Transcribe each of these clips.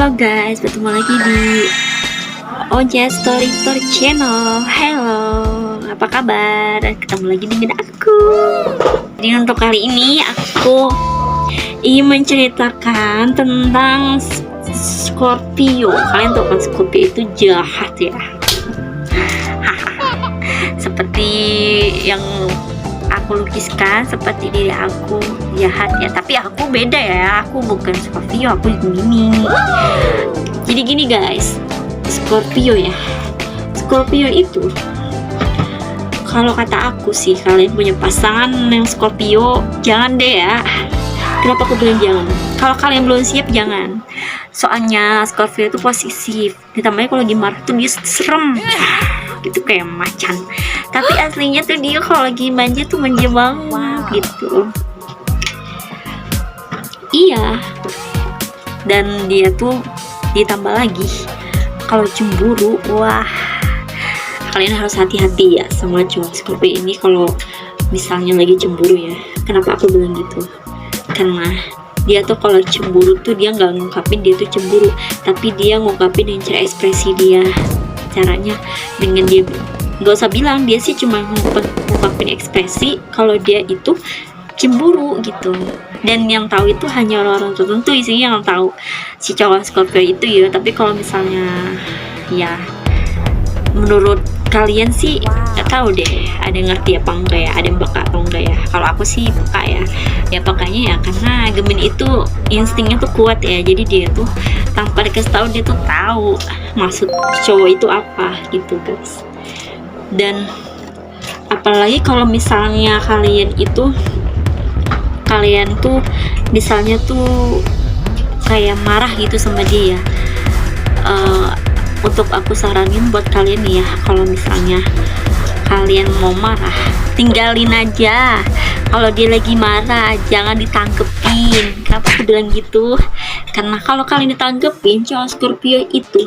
Halo guys, bertemu lagi di Oja Storytor Channel. Halo, apa kabar? Ketemu lagi dengan aku. Jadi untuk kali ini aku ingin menceritakan tentang Scorpio. Kalian tahu kan Scorpio itu jahat ya. Seperti yang aku lukiskan, seperti diri aku jahat ya, tapi aku beda ya, aku bukan Scorpio, aku Gemini. Jadi gini guys, Scorpio ya, Scorpio itu kalau kata aku sih, kalian punya pasangan yang Scorpio jangan deh ya. Kenapa aku bilang jangan? Kalau kalian belum siap jangan, soalnya Scorpio itu posesif, ditambahnya kalau lagi marah tuh dia serem gitu kayak macan, tapi aslinya tuh dia kalau lagi manja tuh manja banget gitu. Iya, dan dia tuh ditambah lagi kalau cemburu, wah kalian harus hati-hati ya sama cowok Scorpio ini kalau misalnya lagi cemburu ya. Kenapa aku bilang gitu? Karena dia tuh kalau cemburu tuh dia nggak ngungkapin dia tuh cemburu, tapi dia ngungkapin dengan cara ekspresi dia. Caranya dengan dia nggak usah bilang, dia sih cuma ngungkapin ekspresi kalau dia itu cemburu gitu. Dan yang tahu itu hanya orang-orang tertentu isinya yang tahu si cowok Scorpio itu ya. Tapi kalau misalnya ya menurut kalian sih nggak tahu deh, ada yang ngerti apa enggak ya, ada yang peka atau enggak ya. Kalau aku sih peka ya, ya pekanya ya karena Gemini itu instingnya tuh kuat ya. Jadi dia tuh tanpa dikasih tahu dia tuh tahu maksud cowok itu apa gitu guys. Dan apalagi kalau misalnya kalian tuh misalnya tuh kayak marah gitu sama dia, untuk aku saranin buat kalian nih ya, kalau misalnya kalian mau marah tinggalin aja. Kalau dia lagi marah jangan ditanggepin. Kenapa aku bilang gitu? Karena kalau kalian ditanggepin, cowok Scorpio itu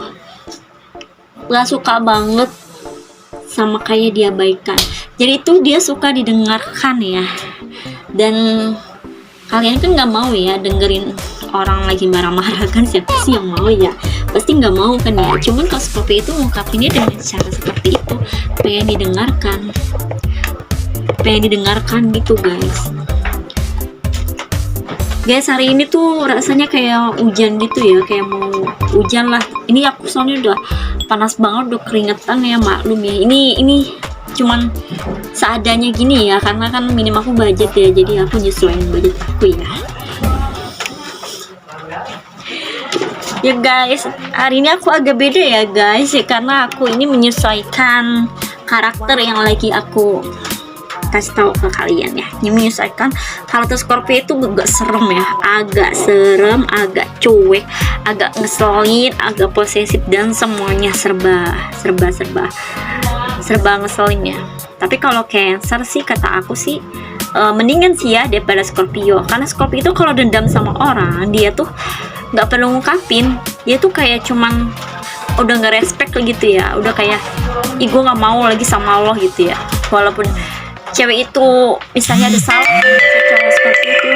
gak suka banget sama kayak diabaikan. Jadi itu dia suka didengarkan ya. Dan kalian kan gak mau ya dengerin orang lagi marah-marah kan, siapa sih yang mau ya? Pasti nggak mau kan ya. Cuman kalau Scorpio itu ngungkapinnya dengan cara seperti itu, pengen didengarkan gitu guys. Hari ini tuh rasanya kayak hujan gitu ya, kayak mau hujan lah. Ini aku soalnya udah panas banget, udah keringetan ya, maklum ya. Ini cuman seadanya gini ya, karena kan minim aku budget ya, jadi aku nyesuaiin budget aku ya. Ya guys, hari ini aku agak beda ya guys ya, karena aku ini menyesuaikan karakter yang lagi aku kasih tahu ke kalian ya. Ini menyesuaikan karakter Scorpio itu agak serem ya, agak serem, agak cuek, agak ngeselin, agak posesif, dan semuanya serba ngeselin ya. Tapi kalau Cancer sih kata aku sih mendingan sih ya daripada Scorpio, karena Scorpio itu kalau dendam sama orang dia tuh nggak perlu ngungkapin, dia tuh kayak cuman udah nggak respect gitu ya, udah kayak ih gue nggak mau lagi sama Allah gitu ya. Walaupun cewek itu misalnya ada salah, cowok Scorpio itu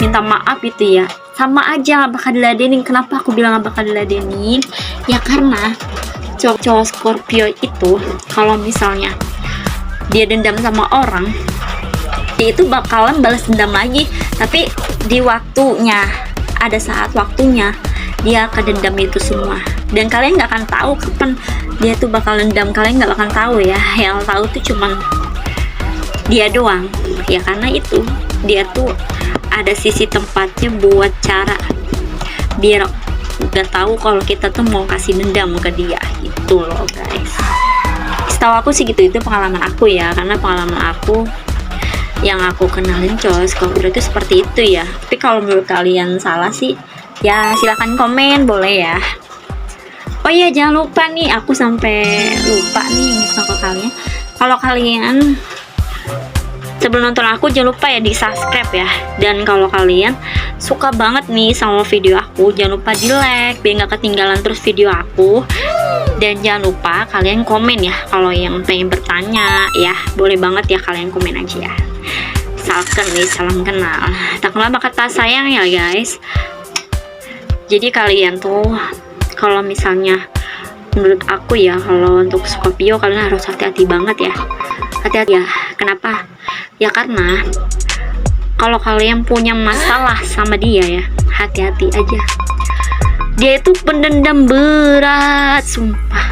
minta maaf gitu ya, sama aja nggak bakal diladenin. Kenapa aku bilang nggak bakal diladenin? Ya karena cowok Scorpio itu kalau misalnya dia dendam sama orang, dia itu bakalan balas dendam lagi, tapi di waktunya, ada saat waktunya dia akan dendam itu semua. Dan kalian nggak akan tahu kapan dia tuh bakal dendam, kalian nggak akan tahu ya. Yang tahu tuh cuman dia doang ya, karena itu dia tuh ada sisi tempatnya buat cara biar nggak tahu kalau kita tuh mau kasih dendam ke dia gitu loh guys. Setahu aku sih gitu, itu pengalaman aku ya, karena pengalaman aku yang aku kenalin cowok Scorpio itu seperti itu ya. Tapi kalau menurut kalian salah sih ya silahkan komen, boleh ya. Oh iya, jangan lupa nih, aku sampai lupa nih ke kalian. Kalau kalian sebelum nonton aku jangan lupa ya di subscribe ya. Dan kalau kalian suka banget nih sama video aku, jangan lupa di like biar gak ketinggalan terus video aku. Dan jangan lupa kalian komen ya, kalau yang pengen bertanya ya boleh banget ya, kalian komen aja ya. Misalkan nih salam kenal, tak kenal maka tak sayang ya guys. Jadi kalian tuh kalau misalnya menurut aku ya, kalau untuk Scorpio kalian harus hati-hati banget ya. Hati-hati ya. Kenapa? Ya karena kalau kalian punya masalah sama dia ya, hati-hati aja. Dia itu pendendam berat, sumpah.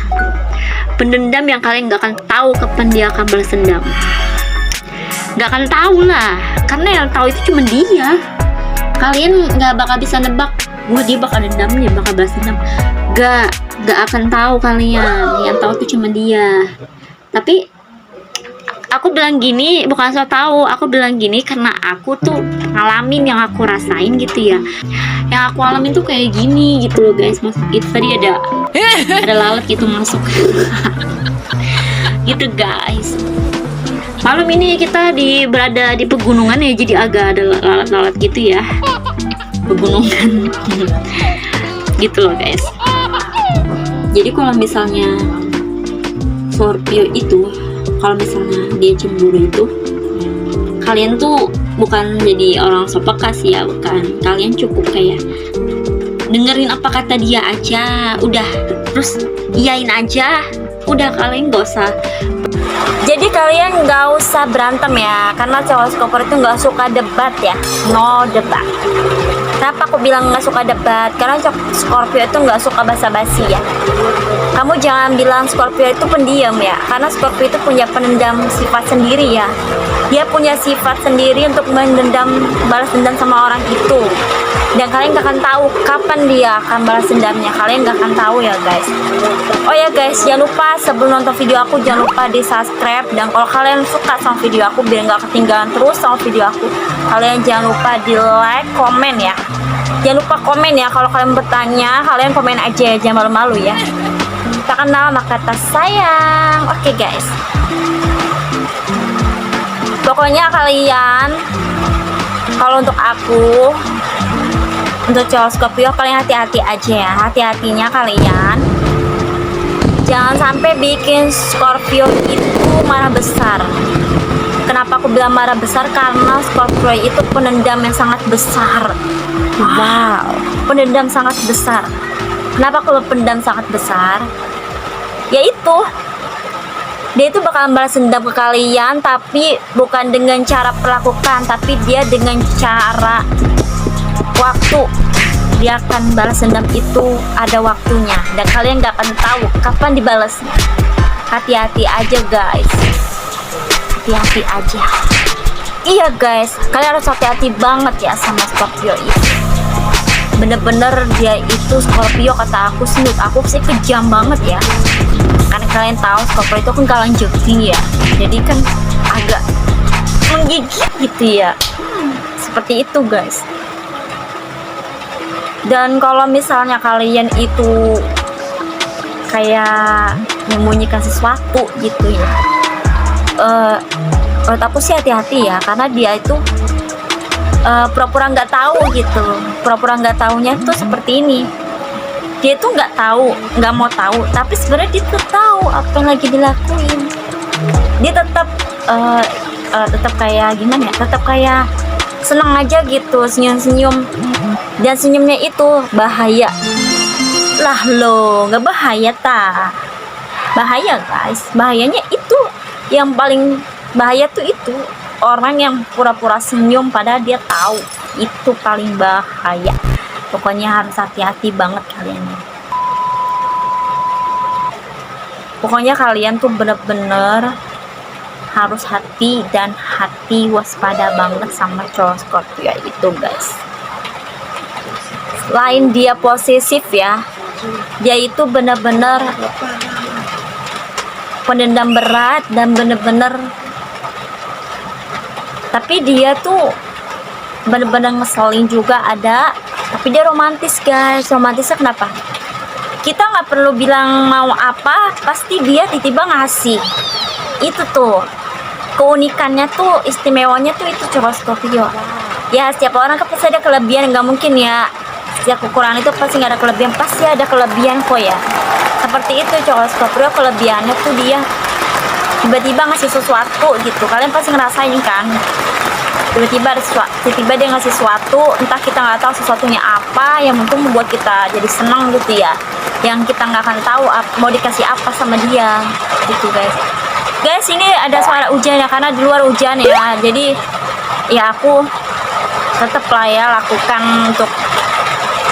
Pendendam yang kalian gak akan tahu kapan dia akan balas dendam. Gak akan tahu lah, karena yang tahu itu cuma dia. Kalian gak bakal bisa nebak, wah dia bakal dendam, dia bakal balas dendam. Gak akan tahu kalian. Yang tahu itu cuma dia. Tapi aku bilang gini bukan so tahu, aku bilang gini karena aku tuh ngalamin yang aku rasain gitu ya. Yang aku alamin tuh kayak gini gitu loh guys. Masuk gitu tadi ada lalat gitu masuk. Gitu guys. Malam ini kita berada di pegunungan ya, jadi agak ada lalat-lalat gitu ya. Pegunungan. Gitu loh guys. Jadi kalau misalnya Scorpio itu, kalau misalnya dia cemburu itu, kalian tuh bukan jadi orang so peka sih ya, bukan. Kalian cukup kayak dengerin apa kata dia aja, udah, terus iyain aja, udah. Kalian gak usah. Jadi kalian gak usah berantem ya, karena cowok Scorpio itu gak suka debat ya, no debat. Kenapa aku bilang gak suka debat? Karena Scorpio itu gak suka basa-basi ya. Kamu jangan bilang Scorpio itu pendiam ya, karena Scorpio itu punya pendendam sifat sendiri ya. Dia punya sifat sendiri untuk balas dendam sama orang itu. Dan kalian gak akan tahu kapan dia akan balas dendamnya. Kalian gak akan tahu ya guys. Oh ya guys, jangan lupa sebelum nonton video aku jangan lupa di subscribe. Dan kalau kalian suka sama video aku biar gak ketinggalan terus sama video aku, kalian jangan lupa di like, komen ya. Jangan lupa komen ya, kalau kalian bertanya kalian komen aja ya, jangan malu-malu ya. Kita kenal maka kata sayang. Oke guys, pokoknya kalian, kalau untuk aku, untuk cowok Scorpio, kalian hati-hati aja ya. Hati-hatinya kalian jangan sampai bikin Scorpio itu marah besar. Kenapa aku bilang marah besar? Karena Scorpio itu pendendam yang sangat besar. Wow, pendendam sangat besar. Kenapa kalau pendendam sangat besar? Yaitu dia itu bakalan balas dendam ke kalian, tapi bukan dengan cara perlakukan, tapi dia dengan cara waktu. Dia akan balas dendam itu ada waktunya, dan kalian gak akan tahu kapan dibalasnya. Hati-hati aja guys, hati-hati aja. Iya guys, kalian harus hati-hati banget ya sama Scorpio itu. Bener-bener dia itu Scorpio, kata aku sih, menurut aku sih kejam banget ya. Karena kalian tahu Scorpio itu kan kalang joki ya, jadi kan agak menggigit gitu ya. Seperti itu guys. Dan kalau misalnya kalian itu kayak menyembunyikan sesuatu gitu ya, menurut aku sih hati-hati ya, karena dia itu pura-pura nggak tahu gitu. Pura-pura nggak tahunya tuh seperti ini. Dia tuh nggak tahu, nggak mau tahu, tapi sebenarnya dia tuh tahu apa yang lagi dilakuin. Dia tetap tetap kayak gimana ya? Tetap kayak senang aja gitu, senyum-senyum. Dan senyumnya itu bahaya. Lah lo, nggak bahaya ta? Bahaya guys. Bahayanya itu, yang paling bahaya tuh itu orang yang pura-pura senyum padahal dia tahu. Itu paling bahaya. Pokoknya harus hati-hati banget kalian. Pokoknya kalian tuh bener-bener harus hati dan hati waspada banget sama cowok Scorpio itu guys. Selain dia posesif ya, dia itu bener-bener pendendam berat dan bener-bener, tapi dia tuh bener-bener ngeselin juga ada. Tapi dia romantis guys. Romantisnya kenapa? Kita nggak perlu bilang mau apa, pasti dia tiba-tiba ngasih. Itu tuh keunikannya tuh, istimewanya tuh itu cowok Scorpio. Ya setiap orang kan pasti ada kelebihan, nggak mungkin ya setiap kekurangan itu pasti nggak ada kelebihan, pasti ada kelebihan kok ya. Seperti itu cowok Scorpio, kelebihannya tuh dia tiba-tiba ngasih sesuatu gitu. Kalian pasti ngerasain kan. tiba-tiba dia ngasih sesuatu, entah kita nggak tahu sesuatunya apa, yang mungkin membuat kita jadi senang gitu ya, yang kita nggak akan tahu mau dikasih apa sama dia gitu guys. Ini ada suara hujan ya, karena di luar hujan ya, jadi ya aku tetap lah ya lakukan untuk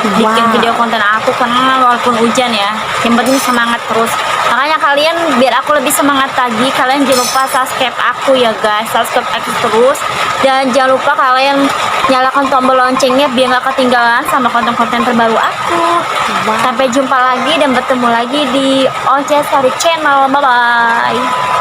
bikin video konten aku, karena walaupun hujan ya, yang penting semangat terus. Makanya kalian, biar aku lebih semangat lagi, kalian jangan lupa subscribe aku ya guys, subscribe aku terus, dan jangan lupa kalian nyalakan tombol loncengnya biar gak ketinggalan sama konten-konten terbaru aku. Sampai jumpa lagi dan bertemu lagi di Oce Sari Channel. Bye bye.